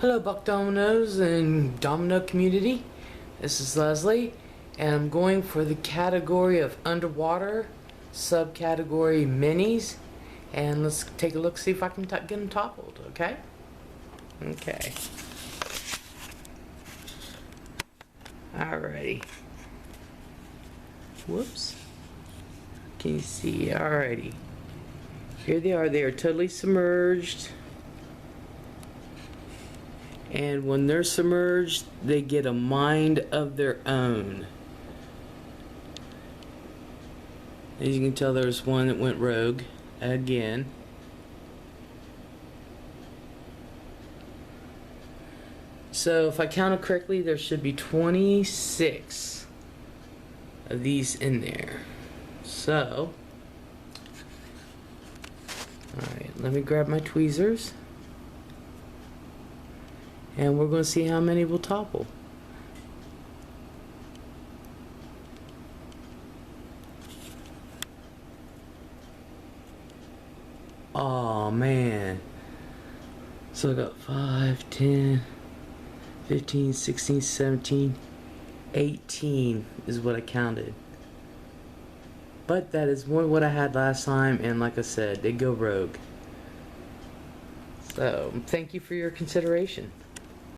Hello, Buck Dominoes and Domino community. This is Leslie, and I'm going for the category of underwater, subcategory minis, and let's take a look, see if I can get them toppled. Okay. Okay. Alrighty. Whoops. Can you see? Alrighty. Here they are. They are totally submerged. And when they're submerged, they get a mind of their own. As you can tell, there's one that went rogue again. So if I counted correctly, there should be 26 of these in there. So, alright, let me grab my tweezers. And we're going to see how many will topple. Oh man. So I got 5, 10, 15, 16, 17, 18 is what I counted. But that is more what I had last time, and like I said, they go rogue. So, thank you for your consideration.